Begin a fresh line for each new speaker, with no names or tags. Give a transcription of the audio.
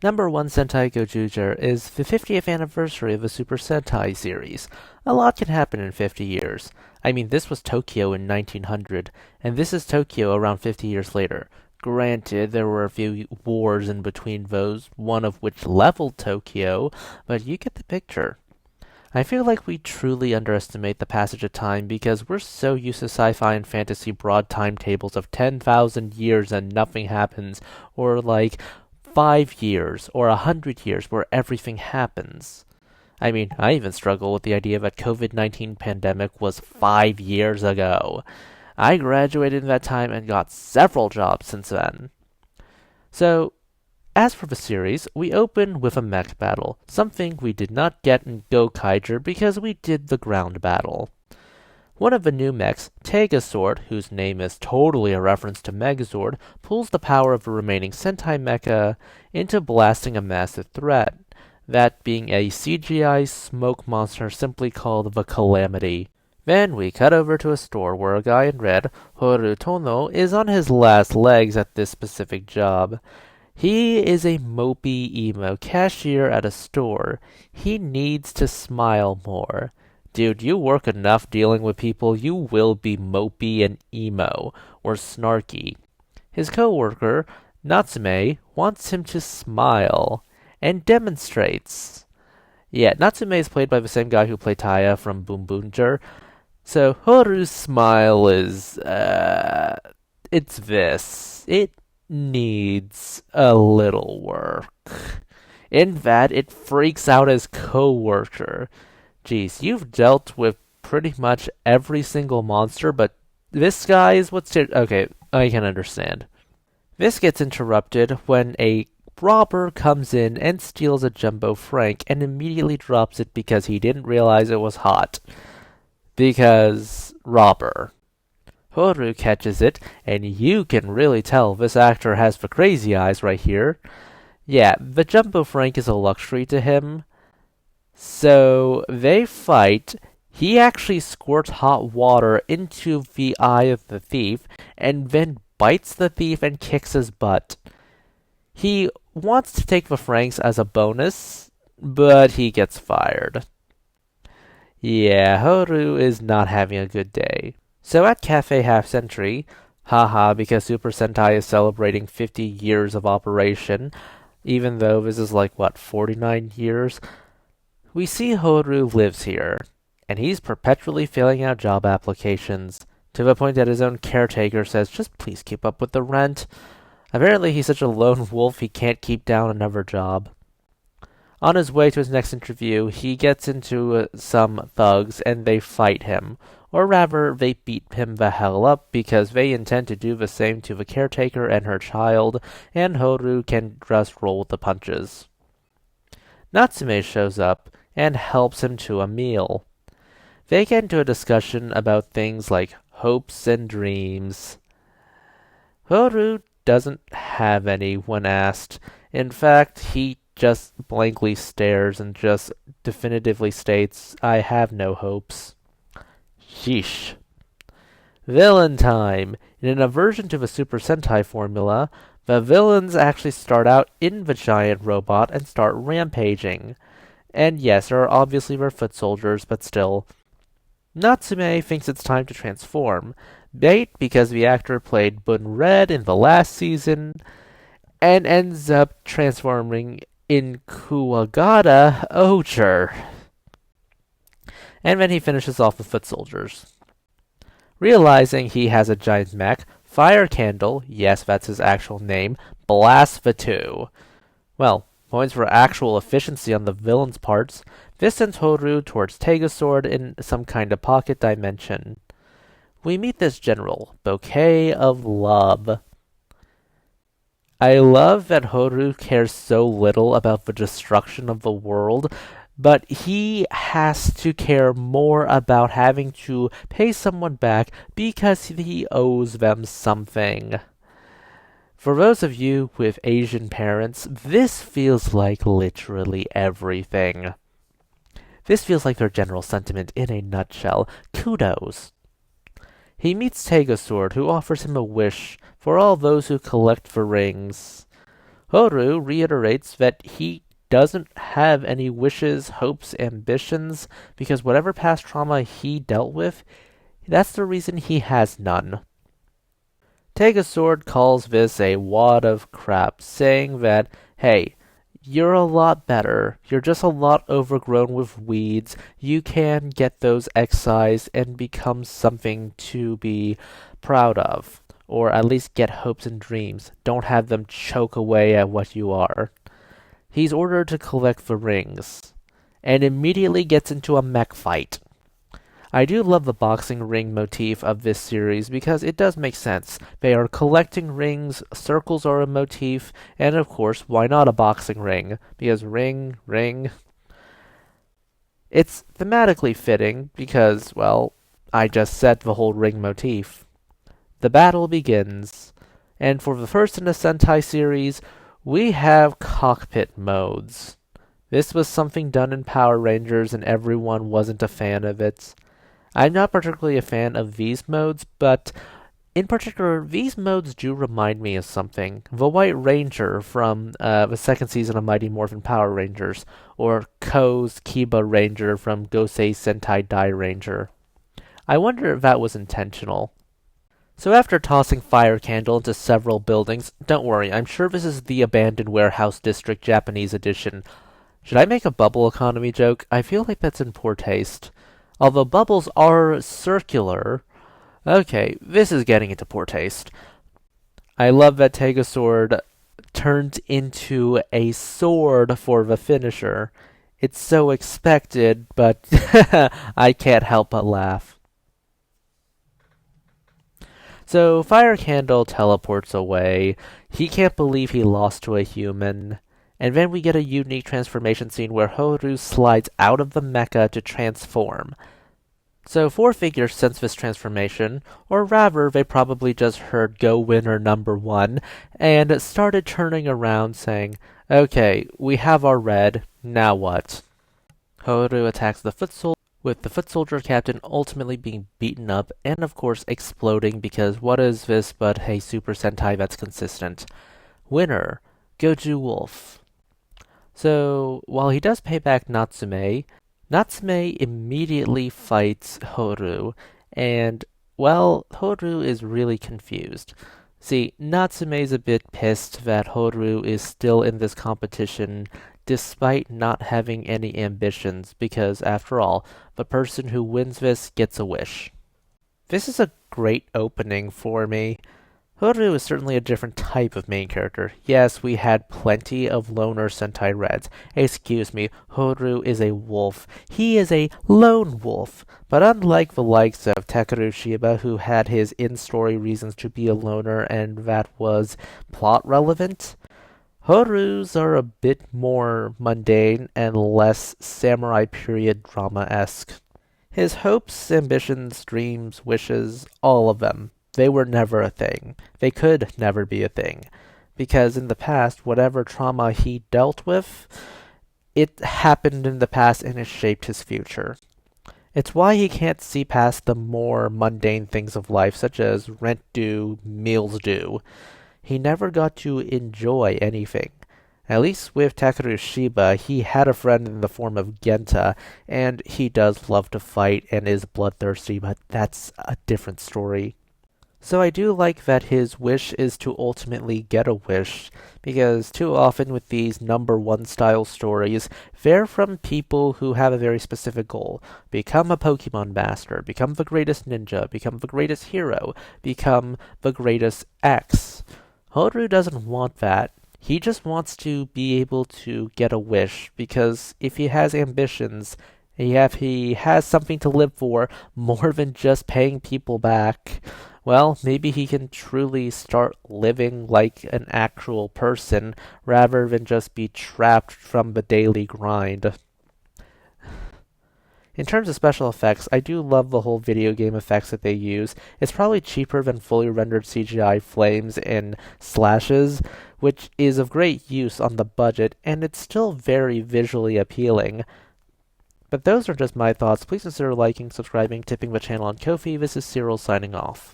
Number 1 Sentai Gozyuger is the 50th anniversary of the Super Sentai series. A lot can happen in 50 years. I mean, this was Tokyo in 1900, and this is Tokyo around 50 years later. Granted, there were a few wars in between those, one of which leveled Tokyo, but you get the picture. I feel like we truly underestimate the passage of time because we're so used to sci-fi and fantasy broad timetables of 10,000 years and nothing happens, or like 5 years or 100 years where everything happens. I mean, I even struggle with the idea that COVID-19 pandemic was 5 years ago. I graduated in that time and got several jobs since then. So, as for the series, we open with a mech battle, something we did not get in Gokaiger because we did the ground battle. One of the new mechs, Tegazord, whose name is totally a reference to Megazord, pulls the power of the remaining Sentai mecha into blasting a massive threat, that being a CGI smoke monster simply called the Calamity. Then we cut over to a store where a guy in red, Horutono, is on his last legs at this specific job. He is a mopey emo cashier at a store. He needs to smile more. Dude, you work enough dealing with people, you will be mopey and emo, or snarky. His coworker, Natsume, wants him to smile, and demonstrates. Yeah, Natsume is played by the same guy who played Taya from Boom Boonger. So, Horu's smile is, it's this. It needs a little work. In that, it freaks out his coworker. Geez, you've dealt with pretty much every single monster, but this guy is what's... Okay, I can understand. This gets interrupted when a robber comes in and steals a Jumbo Frank and immediately drops it because he didn't realize it was hot. Because robber. Horu catches it, and you can really tell this actor has the crazy eyes right here. Yeah, the Jumbo Frank is a luxury to him. So they fight. He actually squirts hot water into the eye of the thief, and then bites the thief and kicks his butt. He wants to take the Franks as a bonus, but he gets fired. Yeah, Horu is not having a good day. So at Cafe Half Century, haha, because Super Sentai is celebrating 50 years of operation, even though this is like, 49 years? We see Horu lives here, and he's perpetually filling out job applications, to the point that his own caretaker says, just please keep up with the rent. Apparently he's such a lone wolf he can't keep down another job. On his way to his next interview, he gets into some thugs and they fight him. Or rather, they beat him the hell up because they intend to do the same to the caretaker and her child, and Horu can just roll with the punches. Natsume shows up and helps him to a meal. They get into a discussion about things like hopes and dreams. Horu doesn't have any when asked. In fact, he just blankly stares and just definitively states, I have no hopes. Sheesh. Villain time! In an aversion to the Super Sentai formula, the villains actually start out in the giant robot and start rampaging. And yes, there are obviously their foot soldiers, but still. Natsume thinks it's time to transform. Bait because the actor played Bun Red in the last season, and ends up transforming in Kuwagata Ogre. And then he finishes off with foot soldiers. Realizing he has a giant mech, Fire Candle, yes, that's his actual name, blasts the two. Well, points for actual efficiency on the villain's parts. This sends Horu towards Tegazord in some kind of pocket dimension. We meet this general, Bouquet of Love. I love that Horu cares so little about the destruction of the world, but he has to care more about having to pay someone back because he owes them something. For those of you with Asian parents, this feels like literally everything. This feels like their general sentiment in a nutshell. Kudos. He meets Tegazord, who offers him a wish for all those who collect the rings. Horu reiterates that he doesn't have any wishes, hopes, ambitions, because whatever past trauma he dealt with, that's the reason he has none. Sword calls this a wad of crap, saying that, hey, you're a lot better. You're just a lot overgrown with weeds. You can get those excised and become something to be proud of. Or at least get hopes and dreams. Don't have them choke away at what you are. He's ordered to collect the rings, and immediately gets into a mech fight. I do love the boxing ring motif of this series because it does make sense. They are collecting rings, circles are a motif, and of course, why not a boxing ring? Because ring, ring. It's thematically fitting because, well, I just said the whole ring motif. The battle begins, and for the first in the Sentai series, we have cockpit modes. This was something done in Power Rangers and everyone wasn't a fan of it. I'm not particularly a fan of these modes, but in particular, these modes do remind me of something. The White Ranger from the second season of Mighty Morphin Power Rangers, or Ko's Kiba Ranger from Gosei Sentai Dai Ranger. I wonder if that was intentional. So after tossing Fire Candle into several buildings, don't worry, I'm sure this is the Abandoned Warehouse District Japanese edition. Should I make a bubble economy joke? I feel like that's in poor taste. Although bubbles are circular. Okay, this is getting into poor taste. I love that Sword turned into a sword for the finisher. It's so expected, but I can't help but laugh. So Fire Candle teleports away. He can't believe he lost to a human. And then we get a unique transformation scene where Horu slides out of the mecha to transform. So four figures sense this transformation, or rather, they probably just heard Go Winner #1, and started turning around saying, okay, we have our red, now what? Horu attacks the foot soldier, with the foot soldier captain ultimately being beaten up, and of course exploding, because what is this but a Super Sentai that's consistent? Winner, Goju Wolf. So, while he does pay back Natsume, Natsume immediately fights Horu, and, well, Horu is really confused. See, Natsume's a bit pissed that Horu is still in this competition despite not having any ambitions, because, after all, the person who wins this gets a wish. This is a great opening for me. Horu is certainly a different type of main character. Yes, we had plenty of loner Sentai Reds. Excuse me, Horu is a wolf. He is a lone wolf. But unlike the likes of Takeru Shiba, who had his in-story reasons to be a loner and that was plot relevant, Horus are a bit more mundane and less samurai period drama-esque. His hopes, ambitions, dreams, wishes, all of them. They were never a thing. They could never be a thing. Because in the past, whatever trauma he dealt with, it happened in the past and it shaped his future. It's why he can't see past the more mundane things of life, such as rent due, meals due. He never got to enjoy anything. At least with Takeru Shiba, he had a friend in the form of Genta, and he does love to fight and is bloodthirsty, but that's a different story. So I do like that his wish is to ultimately get a wish, because too often with these #1 style stories, they're from people who have a very specific goal. Become a Pokemon master, become the greatest ninja, become the greatest hero, become the greatest X. Horu doesn't want that. He just wants to be able to get a wish, because if he has ambitions, he has something to live for more than just paying people back, well, maybe he can truly start living like an actual person rather than just be trapped from the daily grind. In terms of special effects, I do love the whole video game effects that they use. It's probably cheaper than fully rendered CGI flames and slashes, which is of great use on the budget, and it's still very visually appealing. But those are just my thoughts. Please consider liking, subscribing, tipping the channel on Ko-fi. This is Cyril signing off.